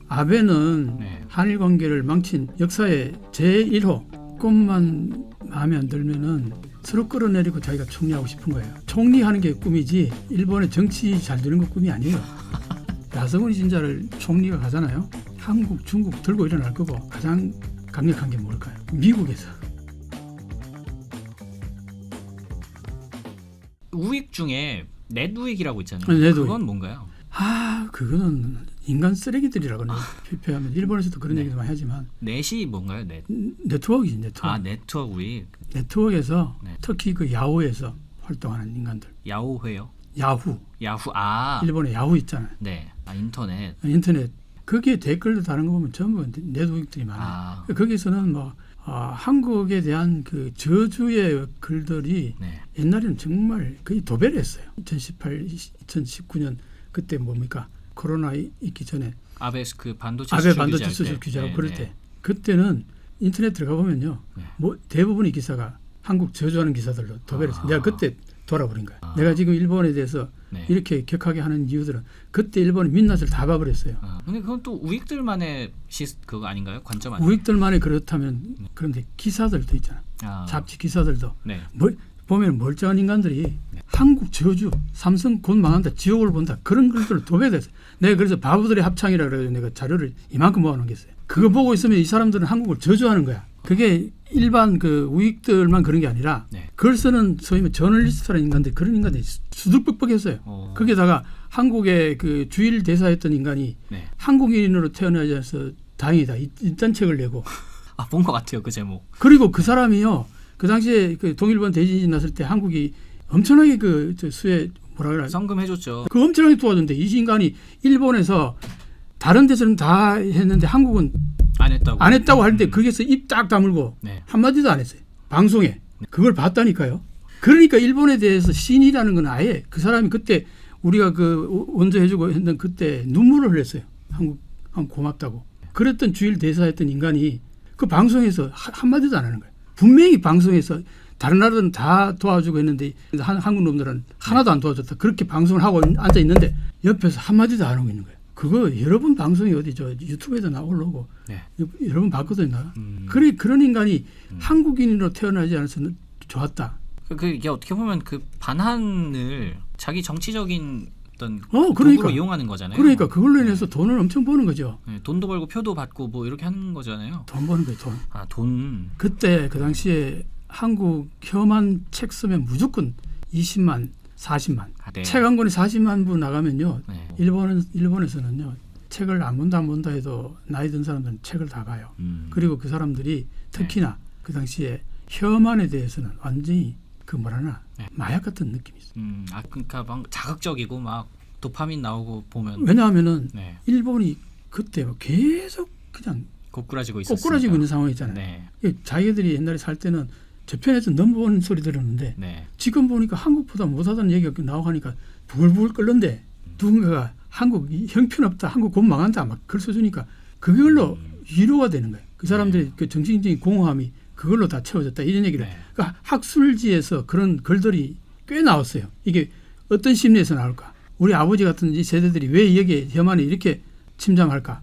아베는 네. 한일 관계를 망친 역사의 제1호. 꿈만 마음에 안 들면은 서로 끌어내리고 자기가 총리하고 싶은 거예요. 총리하는 게 꿈이지 일본의 정치 잘 되는 거 꿈이 아니에요. 야스쿠니 신자를 총리가 가잖아요. 한국, 중국 들고 일어날 거고 가장 강력한 게 뭘까요? 미국에서. 우익 중에 넷우익이라고 있잖아요. 넷우익. 그건 뭔가요? 그거는 인간 쓰레기들이라고 표현하면 일본에서도 그런 네. 얘기도 많이 하지만 넷이 뭔가요? 넷. 네트워크이지 네트워크. 네트워크 우익. 네트워크에서 네. 특히 그 야후에서 활동하는 인간들. 야후회요? 야후. 야후. 일본에 야후 있잖아요. 네. 인터넷. 인터넷. 거기에 댓글도 다른 거 보면 전부 네트워크들이 많아요. 거기서는 뭐 한국에 대한 그 저주의 글들이 네. 옛날에는 정말 거의 도배를 했어요. 2018, 2019년 그때 뭡니까? 코로나 있기 전에 아베 그 반도체 아베 수출 반도체 규제할 수출 때. 규제하고 네, 그럴 네. 때 그때는 인터넷 들어가 보면요. 네. 뭐 대부분의 기사가 한국 저주하는 기사들로 도배를 했어요. 내가 그때 돌아버린 거야. 내가 지금 일본에 대해서 네. 이렇게 격하게 하는 이유들은 그때 일본이 민낯을 다 봐버렸어요. 근데 그건 또 우익들만의 그거 아닌가요? 관점 아니에요? 우익들만이 그렇다면 그런데 기사들도 있잖아. 잡지 기사들도 네. 보면 멀쩡한 인간들이 한국 저주, 삼성 곧 망한다, 지옥을 본다 그런 글들을 도배됐어요. 내가 그래서 바보들의 합창이라 그래서 내가 자료를 이만큼 모아놓은 게 있어요. 그거 보고 있으면 이 사람들은 한국을 저주하는 거야. 그게 일반 그 우익들만 그런 게 아니라 네. 글 쓰는 소위 말 저널리스트라는 인간들 그런 인간들이 수두룩뻑뻑했어요. 거기에다가 한국의 그 주일 대사였던 인간이 네. 한국인으로 태어나서 다행이다 이딴 책을 내고 본 것 같아요 그 제목. 그리고 그 사람이요 그 당시에 그 동일본 대지진 났을 때 한국이 엄청나게 그 수해 뭐라 그래 성금해줬죠. 그 엄청나게 도와줬는데 이 인간이 일본에서 다른 데서는 다 했는데 한국은 안 했다고 할 때 거기서 입 딱 다물고 네. 한마디도 안 했어요. 방송에 그걸 봤다니까요. 그러니까 일본에 대해서 신이라는 건 아예 그 사람이 그때 우리가 그 원조해주고 했던 그때 눈물을 흘렸어요. 한국 고맙다고. 그랬던 주일 대사였던 인간이 그 방송에서 한마디도 안 하는 거예요. 분명히 방송에서 다른 나라들은 다 도와주고 했는데 한국 놈들은 하나도 안 도와줬다. 그렇게 방송을 하고 앉아 있는데 옆에서 한마디도 안 하고 있는 거예요. 그거 여러 번 방송이 어디 유튜브에도 나오려고 네. 여러 번 봤거든요. 그런 인간이 한국인으로 태어나지 않아서 좋았다. 이게 어떻게 보면 그 반한을 자기 정치적인 어떤 그러니까. 도구로 이용하는 거잖아요. 그러니까 그걸로 인해서 돈을 엄청 버는 거죠. 네, 돈도 벌고 표도 받고 뭐 이렇게 하는 거잖아요. 돈 버는 거예요. 돈. 돈. 그때 그 당시에 한국 혐한 책 쓰면 무조건 20만, 40만. 네. 책 한 권에 40만 부 나가면요. 네. 일본에서는요. 책을 안 본다 해도 나이 든 사람들은 책을 다 봐요. 그리고 그 사람들이 특히나 그 당시에 혐한에 대해서는 완전히 그 뭐라나 마약 같은 느낌이 있어요. 그러니까 막 자극적이고 막 도파민 나오고 보면 왜냐하면은 일본이 그때 계속 그냥 꼬꾸라지고 있는 상황이잖아요. 네. 자기들이 옛날에 살 때는 저편에서 넘버원 소리 들었는데 지금 보니까 한국보다 못하다는 얘기가 나오고 하니까 부글부글 끓는데 누군가가 한국 형편없다, 한국 곧 망한다 막 글 써주니까 그걸로 위로가 되는 거예요. 그 사람들의 그 정신적인 공허함이 그걸로 다 채워졌다 이런 얘기를. 그러니까 학술지에서 그런 글들이 꽤 나왔어요. 이게 어떤 심리에서 나올까? 우리 아버지 같은 이 세대들이 왜 여기에 혐한이 이렇게 침잠할까?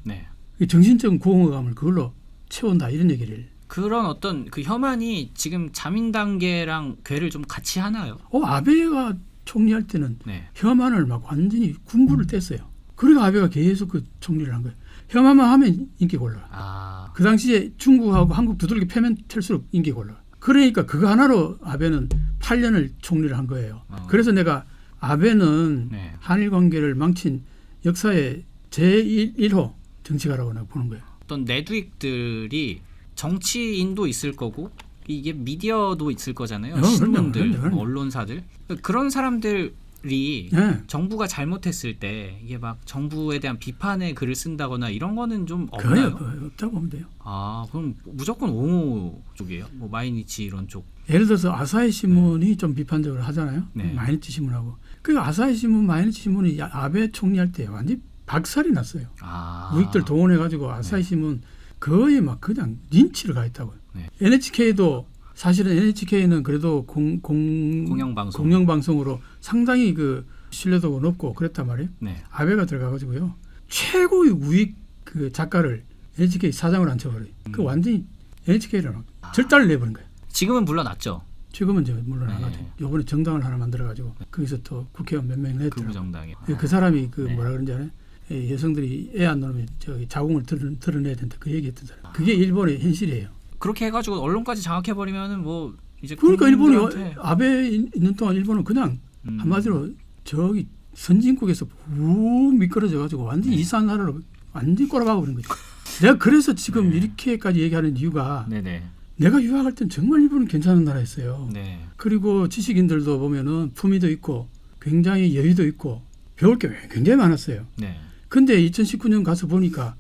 정신적인 공허감을 그걸로 채운다 이런 얘기를. 그런 어떤 그 혐한이 지금 자민 단계랑 괴를 좀 같이 하나요? 아베가 총리할 때는 혐한을 막 완전히 군부를 뗐어요. 그리고 아베가 계속 그 총리를 한 거예요. 혐한만 하면 인기가 올라가. 그 당시에 중국하고 한국 두들겨 패면 팰수록 인기가 올라가. 그러니까 그거 하나로 아베는 8년을 총리를 한 거예요. 그래서 내가 아베는 한일 관계를 망친 역사의 제1호 정치가라고 내가 보는 거예요. 어떤 내두익들이 정치인도 있을 거고 이게 미디어도 있을 거잖아요. 신문들, 그럼요. 언론사들. 그런 사람들이 정부가 잘못했을 때 이게 막 정부에 대한 비판의 글을 쓴다거나 이런 거는 좀 없나요? 없다고 보면 돼요. 그럼 무조건 옹호 쪽이에요? 뭐 마이니치 이런 쪽. 예를 들어서 아사히 신문이 좀 비판적으로 하잖아요. 마이니치 신문하고. 그 아사히 신문, 마이니치 신문이 아베 총리할 때 완전히 박살이 났어요. 우익들 동원해가지고 아사히 신문 거의 막 그냥 린치를 가했다고요. NHK도 사실은 NHK는 그래도 공영방송으로 상당히 그 신뢰도가 높고 그랬단 말이에요. 아베가 들어가가지고요 최고의 우익 그 그 작가를 NHK 사장을 앉혀버려요. 그 완전히 NHK를 절단을 내버린 거예요. 지금은 물러났죠. 지금은 이제 물러나가지고 요번에 정당을 하나 만들어가지고 거기서 또 국회의원 몇 명 냈더라고요. 극우정당이. 그 사람이 그 뭐라 그런지 알아요? 여성들이 애 안 낳으면 저기 자궁을 드러내야 된다. 그 얘기했던 사람. 그게 일본의 현실이에요. 그렇게 해가지고 언론까지 장악해버리면은 뭐 이제 그러니까 일본이 국민들한테 아베 있는 동안 일본은 그냥 한마디로 저기 선진국에서 우 미끄러져가지고 완전히 이상한 나라로 완전히 꼬라박아 버린 거죠. 내가 그래서 지금 이렇게까지 얘기하는 이유가 내가 유학할 땐 정말 일본은 괜찮은 나라였어요. 그리고 지식인들도 보면은 품위도 있고 굉장히 여유도 있고 배울 게 굉장히 많았어요. 근데 2019년 가서 보니까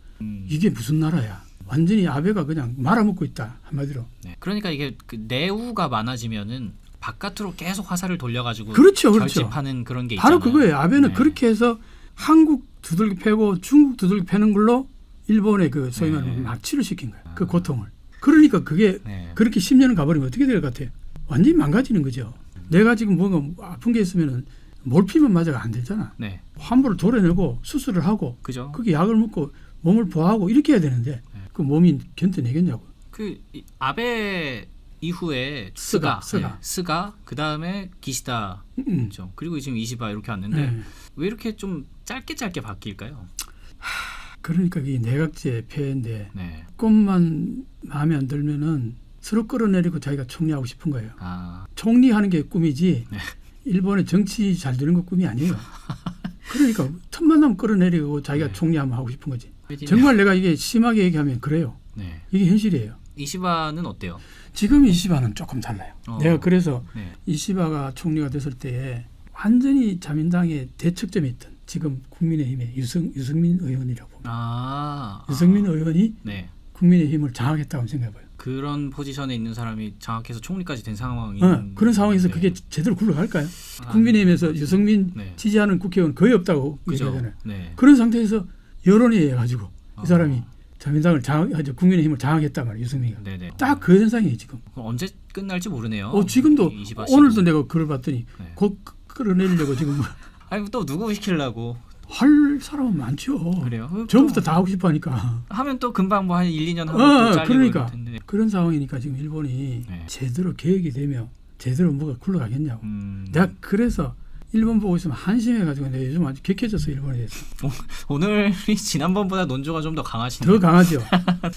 이게 무슨 나라야. 완전히 아베가 그냥 말아먹고 있다 한마디로. 그러니까 이게 그 내우가 많아지면은 바깥으로 계속 화살을 돌려가지고 그렇죠. 결집하는 그런 게 있잖아요. 바로 그거예요. 아베는 그렇게 해서 한국 두들겨 패고 중국 두들겨 패는 걸로 일본의 그 소위 말하는 마취를 시킨 거예요. 그 고통을. 그러니까 그게 그렇게 10년을 가버리면 어떻게 될 것 같아요? 완전히 망가지는 거죠. 내가 지금 뭔가 아픈 게 있으면은 몰피만 맞아가 안 되잖아. 환부를 도려내고 수술을 하고 그죠. 그게 약을 먹고 몸을 보호하고 이렇게 해야 되는데 그 몸이 견뎌내겠냐고. 그 아베 이후에 스가 그다음에 기시다 그렇죠. 그리고 지금 이시바 이렇게 왔는데 왜 이렇게 좀 짧게 바뀔까요? 그러니까 이게 내각제 폐해인데 꿈만 마음에 안 들면은 서로 끌어내리고 자기가 총리하고 싶은 거예요. 총리하는 게 꿈이지 일본의 정치 잘 되는 거 꿈이 아니에요. 그러니까 틈만 나면 끌어내리고 자기가 총리하면 하고 싶은 거지. 정말 내가 이게 심하게 얘기하면 그래요. 이게 현실이에요. 이시바는 어때요? 지금 이시바는 조금 달라요. 내가 그래서 이시바가 총리가 됐을 때 완전히 자민당의 대척점에 있던 지금 국민의힘의 유승민 의원이라고 봅니다. 유승민 의원이 국민의힘을 장악했다고 생각해봐요. 그런 포지션에 있는 사람이 장악해서 총리까지 된 상황이 그런 상황에서 그게 제대로 굴러갈까요? 국민의힘에서 유승민 지지하는 국회의원 거의 없다고 얘기하잖아요. 그런 상태에서 여론이 해가지고 이 사람이 자민당을 국민의힘을 장악했단 말이에요. 유승민이가. 딱 그 현상이에요 지금. 언제 끝날지 모르네요. 지금도 오늘도 내가 글을 봤더니 곧 끌어내리려고 지금 아니 또 누구 시키려고 할 사람은 많죠. 그래요? 전부터 다 하고 싶어 하니까. 하면 또 금방 뭐 한 1, 2년 하고 또 잘리고 그러니까 텐데. 그런 상황이니까 지금 일본이 제대로 계획이 되면 제대로 뭐가 굴러가겠냐고. 내가 그래서 일본 보고 있으면 한심해가지고 내가 요즘 아주 격해졌어 일본에 대해서. 오늘이 지난번보다 논조가 좀 더 강하시네요. 더 강하죠.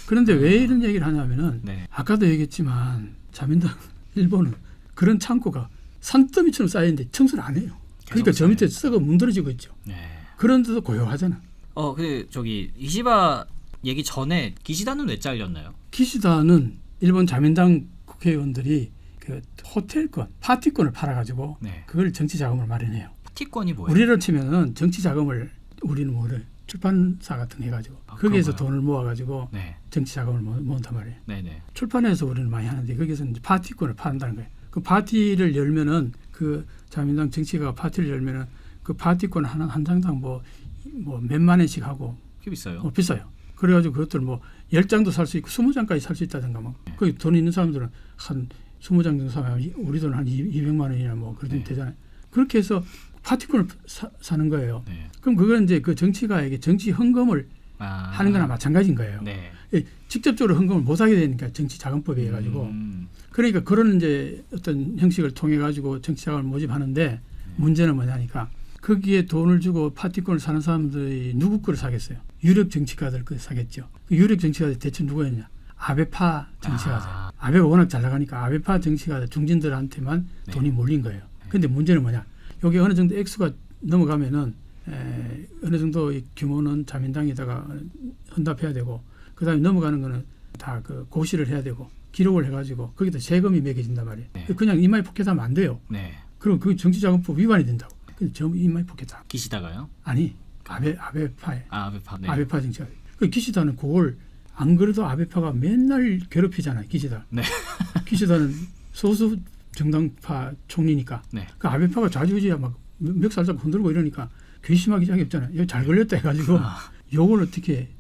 그런데 왜 이런 얘기를 하냐면은 아까도 얘기했지만 자민당 일본은 그런 창고가 산더미처럼 쌓여있는데 청소를 안 해요. 그러니까 저 밑에 썩어 문드러지고 있죠. 그런데도 고요하잖아. 근데 저기 이시바 얘기 전에 기시다는 왜 잘렸나요? 기시다는 일본 자민당 국회의원들이 그 호텔권, 파티권을 팔아가지고 그걸 정치 자금을 마련해요. 파티권이 뭐예요? 우리로 치면은 정치 자금을 우리는 뭐래 출판사 같은 거 해가지고 거기에서 돈을 모아가지고 정치 자금을 모은단 말이에요. 출판에서 우리는 많이 하는데 거기서 이제 파티권을 판다는 거예요. 그 파티를 열면은 그 자민당 정치가가 파티를 열면은 그 파티권 한 장당 뭐 몇만 원씩 하고 비싸요. 비싸요. 그래가지고 그것들 뭐 10장도 살 수 있고 20장까지 살 수 있다든가 막. 그 돈 있는 사람들은 한 20장 정도 사면 우리 돈 한 200만 원이나 뭐 그렇게 되잖아요. 그렇게 해서 파티권을 사는 거예요. 그럼 그건 이제 그 정치가에게 정치 헌금을 하는 거나 마찬가지인 거예요. 직접적으로 헌금을 못 하게 되니까 정치 자금법에 해가지고 그러니까 그런 이제 어떤 형식을 통해 가지고 정치 자금을 모집하는데 문제는 뭐냐니까 거기에 돈을 주고 파티권을 사는 사람들이 누구 거를 사겠어요? 유력 정치가들 거 사겠죠. 그 유력 정치가들 대체 누구였냐? 아베파 정치가들. 아베가 워낙 잘 나가니까 아베파 정치가들 중진들한테만 돈이 몰린 거예요. 근데 문제는 뭐냐? 여기 어느 정도 액수가 넘어가면은 어느 정도 이 규모는 자민당에다가 헌납해야 되고 그다음에 넘어가는 거는 다 그 고시를 해야 되고 기록을 해가지고 거기다 세금이 매겨진단 말이에요. 그냥 이마에 포켓하면 안 돼요. 그럼 그 정치자금법 위반이 된다고. 근데 전부 이마에 포켓다. 기시다가요? 아니 아베파에. 아베파 정치가. 그 기시다는 그걸 안 그래도 아베파가 맨날 괴롭히잖아요. 기시다. 기시다는 소수 정당파 총리니까. 그 아베파가 좌지우지야 막 멱살잡고 흔들고 이러니까 괘씸하기 짝이 없잖아요. 이거 잘 걸렸다 해가지고 요걸 어떻게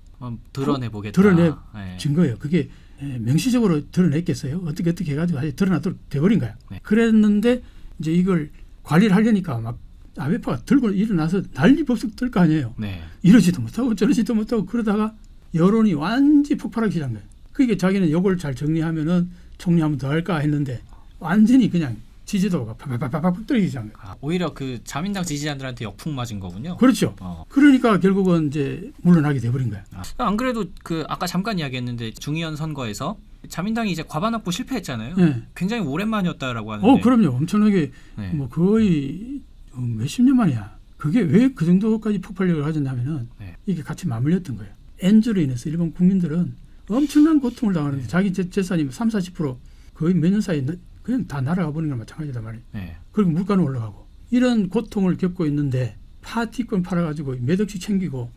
드러내보겠다. 드러내진 거예요. 그게 명시적으로 드러냈겠어요? 어떻게 해가지고 아예 드러나도록 돼버린 거야. 그랬는데 이제 이걸 관리를 하려니까 막 아베파가 들고 일어나서 난리 법석 뜰 거 아니에요. 이러지도 못하고 저러지도 못하고 그러다가 여론이 완전히 폭발하기 시작한 거예요. 그러니까 자기는 이걸 잘 정리하면은 총리 한 번 더 할까 했는데 완전히 그냥 지지도가 팍팍팍팍 떨어지기 시작한 거예요. 오히려 그 자민당 지지자들한테 역풍 맞은 거군요. 그렇죠. 그러니까 결국은 이제 물러나게 돼버린 거야. 안 그래도 그 아까 잠깐 이야기했는데 중의원 선거에서 자민당이 이제 과반 확보 실패했잖아요. 네. 굉장히 오랜만이었다라고 하는데. 그럼요. 엄청나게 네. 뭐 거의 몇십 년 만이야. 그게 왜 그 정도까지 폭발력을 가졌냐면은 네. 이게 같이 맞물렸던 거예요. 엔저로 인해서 일본 국민들은 엄청난 고통을 당하는데 자기 재산이 30-40% 거의 몇 년 사이에 그냥 다 날아가 버리는 거랑 마찬가지다 말이에요. 네. 그리고 물가는 올라가고 이런 고통을 겪고 있는데 파티권 팔아가지고 몇 억씩 챙기고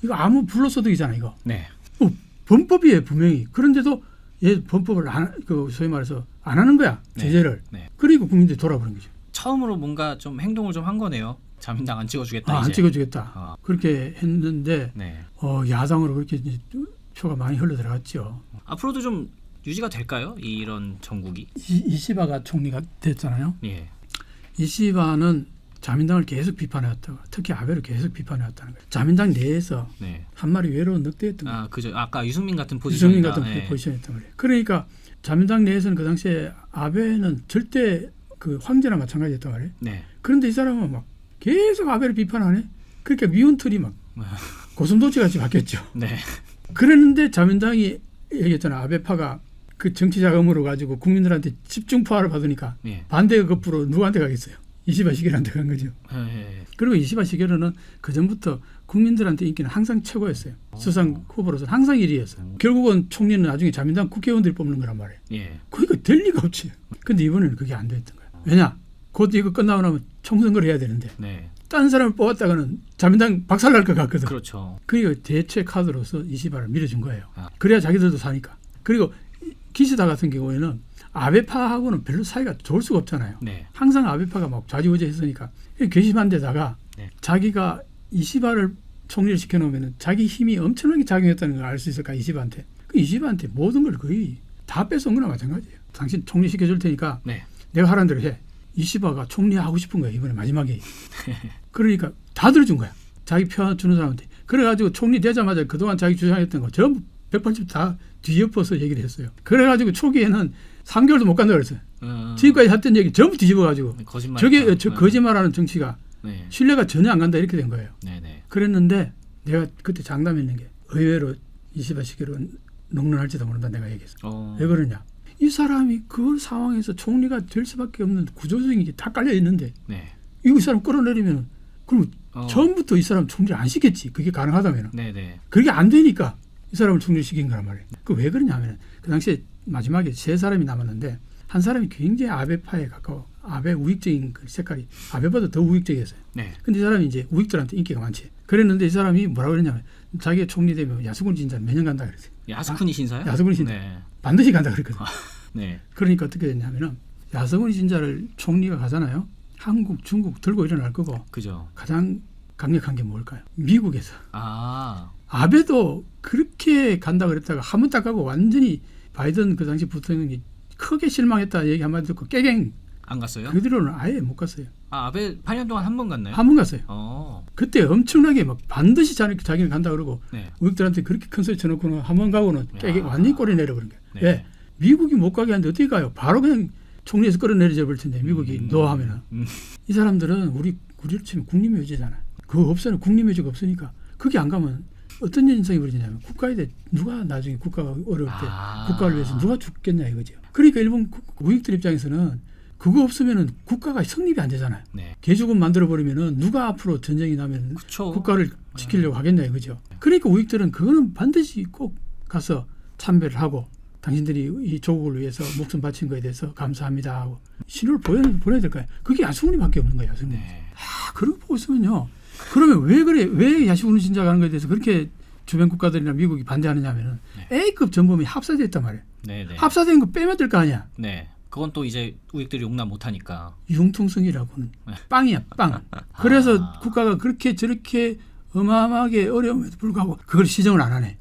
이거 아무 불로소득이잖아 이거. 네. 범법이에요 분명히. 그런데도 얘 범법을 소위 말해서 안 하는 거야. 제재를. 네. 그리고 국민들이 돌아보는 거죠. 처음으로 뭔가 좀 행동을 좀 한 거네요. 자민당 안 찍어주겠다. 안 찍어주겠다. 그렇게 했는데 네. 야당으로 그렇게 이제 표가 많이 흘러 들어갔죠. 앞으로도 좀 유지가 될까요? 이런 정국이? 이시바가 총리가 됐잖아요. 예. 이시바는 자민당을 계속 비판해왔다고, 특히 아베를 계속 비판해왔다는 거예요. 자민당 내에서 네. 한 마리 외로운 늑대였던 거예요. 그죠. 아까 유승민 같은 포지션이다. 유승민 같은 포지션이었단 말이에요. 그러니까 자민당 내에서는 그 당시에 아베는 절대 그 황제나 마찬가지였단 말이에요. 네. 그런데 이 사람은 막 계속 아베를 비판하네. 그러니까 미운 틀이 막 고슴도치 같이 바뀌었죠. 네. 그랬는데 자민당이 얘기했잖아. 아베파가 그 정치 자금으로 가지고 국민들한테 집중 포화를 받으니까 반대가 급부로 누구한테 가겠어요? 이시바 시게로한테 간 거죠. 그리고 이시바 시게로는 그 전부터 국민들한테 인기는 항상 최고였어요. 수상 후보로서 항상 1위였어요. 결국은 총리는 나중에 자민당 국회의원들이 뽑는 거란 말이에요. 그러니까 될 리가 없지. 근데 이번에는 그게 안 됐던 거예요. 왜냐? 곧 이거 끝나고 나면 총선거를 해야 되는데 딴 사람을 뽑았다가는 자민당 박살날 것 같거든. 그렇죠. 그러니까 대체 카드로서 이시바를 밀어준 거예요. 그래야 자기들도 사니까. 그리고 기시다 같은 경우에는 아베파하고는 별로 사이가 좋을 수가 없잖아요. 항상 아베파가 막 좌지우지했으니까 괘씸한 데다가 자기가 이시바를 총리를 시켜놓으면 자기 힘이 엄청나게 작용했다는 걸 알 수 있을까 이시바한테. 그 이시바한테 모든 걸 거의 다 뺏어온 거나 마찬가지예요. 당신 총리 시켜줄 테니까 내가 하라는 대로 해. 이시바가 총리하고 싶은 거야 이번에 마지막에. 그러니까 다 들어준 거야. 자기 표 주는 사람한테. 그래가지고 총리 되자마자 그동안 자기 주장했던 거 전부 180 다 뒤엎어서 얘기를 했어요. 그래가지고 초기에는 3개월도 못 간다고 그랬어요. 지금까지 했던 얘기 전부 뒤집어가지고 거짓말. 저게 거짓말하는 정치가 신뢰가 전혀 안 간다 이렇게 된 거예요. 그랬는데 내가 그때 장담했는 게 의외로 이시바 시기로 넉넉할지도 모른다 내가 얘기했어. 왜 그러냐? 이 사람이 그 상황에서 총리가 될 수밖에 없는 구조적인 게 다 깔려 있는데 이 사람 끌어내리면 그럼 처음부터 이 사람 총리를 안 시켰지. 그게 가능하다면. 그게 안 되니까 이 사람을 총리를 시킨 거란 말이에요. 그 왜 그러냐면 그 당시에 마지막에 3사람이 남았는데 한 사람이 굉장히 아베파에 가까워. 아베 우익적인 그 색깔이 아베보다 더 우익적이었어요. 근데 이 사람이 이제 우익들한테 인기가 많지. 그랬는데 이 사람이 뭐라고 그러냐면 자기가 총리 되면 야스군 진짜 매년 간다 그랬어요. 야스쿠니 신사요? 야스군이 신사. 반드시 간다 그랬거든. 네. 그러니까 어떻게 됐냐면은 야스군이 진짜를 총리가 가잖아요. 한국, 중국 들고 일어날 거고. 그죠. 가장 강력한 게 뭘까요? 미국에서. 아베도 그렇게 간다 그랬다가 한 번 딱 가고 완전히 바이든 그 당시 부통령이 크게 실망했다 얘기 한마디 듣고 깨갱. 안 갔어요? 그 뒤로는 아예 못 갔어요. 아베 8년 동안 한 번 갔나요? 한 번 갔어요. 그때 엄청나게 막 반드시 자기는 간다 그러고 우익들한테 그렇게 큰 소리 쳐놓고는 한 번 가고는 깨갱 완전히 꼬리 내려버린 거예요. 왜? 미국이 못 가게 하는데 어떻게 가요? 바로 그냥 총리에서 끌어내려져 볼 텐데 미국이 노 하면은 이 사람들은 우리를 치면 국립묘지잖아. 그거 없어요. 국립묘지가 없으니까 그게 안 가면 어떤 현상이 벌어지냐면 국가에 대해 누가 나중에 국가가 어려울 때 국가를 위해서 누가 죽겠냐 이거죠. 그러니까 일본 우익들 입장에서는 그거 없으면은 국가가 성립이 안 되잖아요. 개주군 만들어 버리면은 누가 앞으로 전쟁이 나면 국가를 지키려고 하겠냐 이거죠. 그러니까 우익들은 그거는 반드시 꼭 가서 참배를 하고 당신들이 이 조국을 위해서 목숨 바친 거에 대해서 감사합니다 하고 신호를 보내야 될 거예요. 그게 야스군이밖에 없는 거예요. 야스군이. 그런 거 보고 있으면요. 그러면 왜 그래? 왜 야스군 신자가 하는 거에 대해서 그렇게 주변 국가들이나 미국이 반대하느냐 하면은 A급 전범이 합사됐단 말이에요. 합사된 거 빼면 될 거 아니야. 그건 또 이제 우익들이 용납 못하니까. 융통성이라고는 빵이야, 빵. 그래서 국가가 그렇게 저렇게 어마어마하게 어려움에도 불구하고 그걸 시정을 안 하네.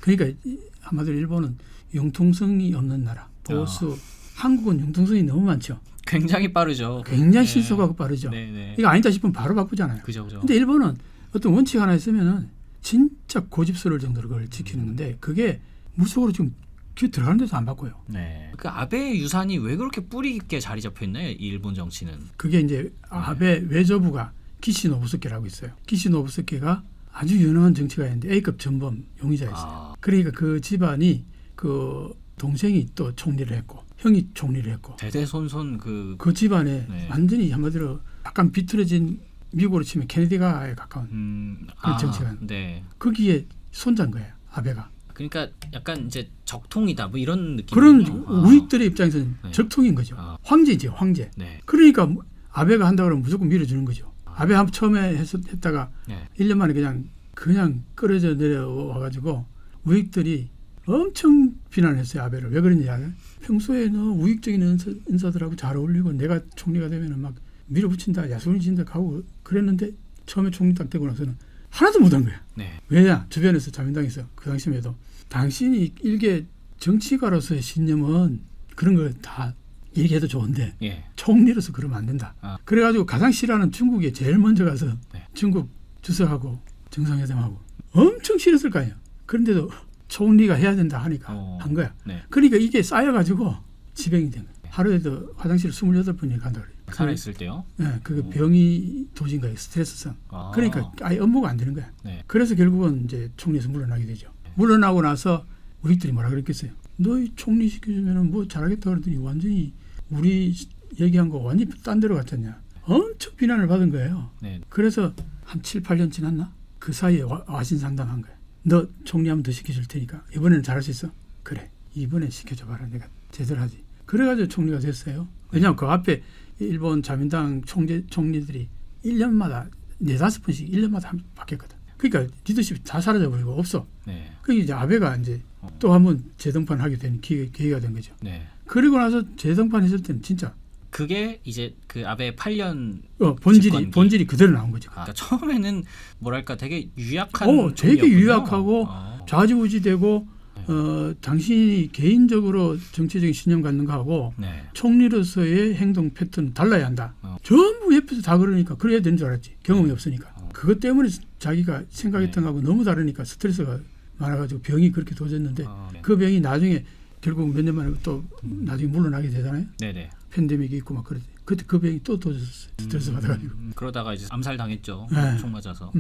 그러니까 한마디로 일본은 융통성이 없는 나라. 보수. 한국은 융통성이 너무 많죠. 굉장히 빠르죠. 굉장히 신속하고 빠르죠. 이거 아니다 싶으면 바로 바꾸잖아요. 그죠. 근데 일본은 어떤 원칙 하나 있으면은 진짜 고집스러울 정도로 그걸 지키는 건데 그게 물속으로 지금 들어가는 데도 안 바꿔요. 네. 그 아베 유산이 왜 그렇게 뿌리 깊게 자리 잡혀 있나요? 이 일본 정치는. 그게 이제 아베 외조부가 기시 노부스케라고 있어요. 기시 노부스케가 아주 유능한 정치가였는데 A급 전범 용의자였어요. 그러니까 그 집안이 그 동생이 또 총리를 했고 형이 총리를 했고 대대손손 그 집안에 네. 완전히 한마디로 약간 비틀어진 미국으로 치면 케네디가에 가까운 그런 정치가 네. 거기에 손자인 거예요. 아베가. 그러니까 약간 이제 적통이다 뭐 이런 느낌. 그런 우익들의 입장에서는 네. 적통인 거죠. 황제지 황제. 네. 그러니까 아베가 한다 그러면 무조건 밀어주는 거죠. 아베 한 처음에 했다가 네. 1년 만에 그냥 끌어져 내려와가지고 우익들이 엄청 비난했어요. 아베를. 왜 그런지 알아요? 평소에 너 우익적인 인사들하고 잘 어울리고 내가 총리가 되면 막 밀어붙인다 야소리 진다 가고 그랬는데 처음에 총리 딱 되고 나서는 하나도 못한 거야. 네. 왜냐? 주변에서 자민당에서 그 당시에도 당신이 일개 정치가로서의 신념은 그런 걸 다 얘기해도 좋은데 예. 총리로서 그러면 안 된다. 그래가지고 가장 싫어하는 중국에 제일 먼저 가서 네. 중국 주석하고 정상회담하고 엄청 싫었을 거 아니에요. 그런데도 총리가 해야 된다 하니까 한 거야. 네. 그러니까 이게 쌓여가지고 지병이 된 거야. 하루에도 화장실 28번이 간다 그래요. 살아있을 때요? 네, 그게 병이 도진 거예요. 스트레스성. 그러니까 아예 업무가 안 되는 거야. 네. 그래서 결국은 이제 총리에서 물러나게 되죠. 물러나고 나서 우익들이 뭐라 그랬겠어요? 너희 총리 시켜주면 뭐 잘하겠다 그러더니 완전히 우리 얘기한 거 완전히 딴 데로 갔잖냐. 엄청 비난을 받은 거예요. 네. 그래서 한 7, 8년 지났나? 그 사이에 와신 상담한 거야. 너 총리 한번 더 시켜줄 테니까 이번에는 잘할 수 있어? 그래. 이번에 시켜줘봐라. 내가 제대로 하지. 그래가지고 총리가 됐어요. 왜냐하면 그 앞에 일본 자민당 총리들이 1년마다 4-5번씩 1년마다 한 번 바뀌었거든. 그러니까 리더십이 다 사라져버리고 없어. 네. 그러니까 이제 아베가 이제 또 한 번 재등판하게 된 기회가 된 거죠. 네. 그리고 나서 재등판했을 때는 진짜 그게 이제 그 아베 8년 본질이 그대로 나온 거죠. 그러니까 처음에는 뭐랄까 되게 유약한 되게 유약하고 좌지우지되고 당신이 개인적으로 정치적인 신념 갖는 거하고 네. 총리로서의 행동 패턴 달라야 한다. 전부 옆에서 다 그러니까 그래야 되는 줄 알았지. 경험이 없으니까. 그것 때문에 자기가 생각했던 거하고 너무 다르니까 스트레스가 많아가지고 병이 그렇게 도졌는데 네. 그 병이 나중에 결국 몇 년 만에 또 나중에 물러나게 되잖아요. 네네. 팬데믹이 있고 막 그러지. 그때 그 병이 또 도졌어요. 스트레스 받아가지고. 그러다가 이제 암살 당했죠. 네. 총 맞아서.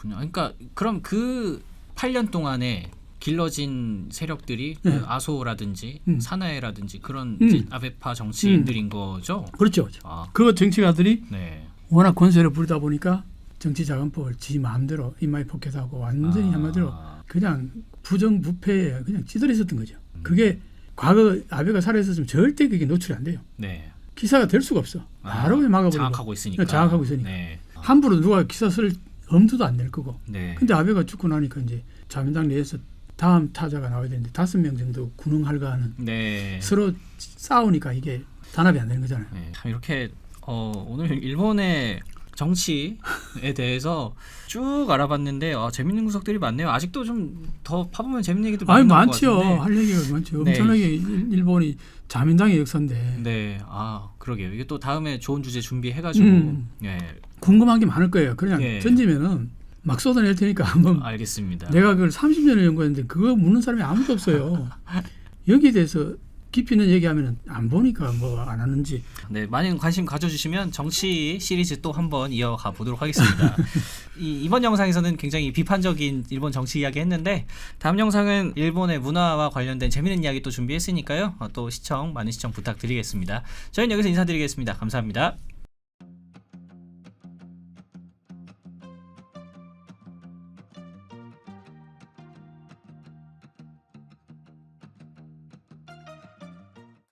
그러니까 그럼 그 8년 동안에 길러진 세력들이 네. 그 아소라든지 사나에라든지 그런 이제 아베파 정치인들인 거죠. 그렇죠. 그 정치가들이 네. 워낙 권세를 부리다 보니까 정치자금법을 지 마음대로 입마에 포켓하고 완전히 한마디로 그냥 부정부패에 그냥 찌들어 있었던 거죠. 그게 과거 아베가 살아있었으면 절대 그게 노출이 안 돼요. 네. 기사가 될 수가 없어. 바로 막아버리고. 장악하고 있으니까. 장악하고 있으니까. 네. 함부로 누가 기사 쓸 엄두도 안 낼 거고. 네. 근데 아베가 죽고 나니까 이제 자민당 내에서 다음 타자가 나와야 되는데 5명 정도 군웅할가하는 네. 서로 싸우니까 이게 단합이 안 되는 거잖아요. 네. 참 이렇게 오늘 일본의 정치에 대해서 쭉 알아봤는데 재밌는 구석들이 많네요. 아직도 좀 더 파보면 재밌는 얘기들 많은 것 많죠. 같은데. 할 얘기가 많죠. 네. 엄청나게 일본이 자민당의 역사인데. 네, 그러게요. 이게 또 다음에 좋은 주제 준비해가지고 예. 궁금한 게 많을 거예요. 그냥 예. 던지면은 막 쏟아낼 테니까 한번. 알겠습니다. 내가 그걸 30년을 연구했는데 그거 묻는 사람이 아무도 없어요. 여기에 대해서 깊이 있는 얘기하면 안 보니까 뭐 안 하는지. 네, 많은 관심 가져주시면 정치 시리즈 또 한번 이어가 보도록 하겠습니다. 이번 영상에서는 굉장히 비판적인 일본 정치 이야기 했는데 다음 영상은 일본의 문화와 관련된 재미있는 이야기 또 준비했으니까요. 또 많은 시청 부탁드리겠습니다. 저희는 여기서 인사드리겠습니다. 감사합니다.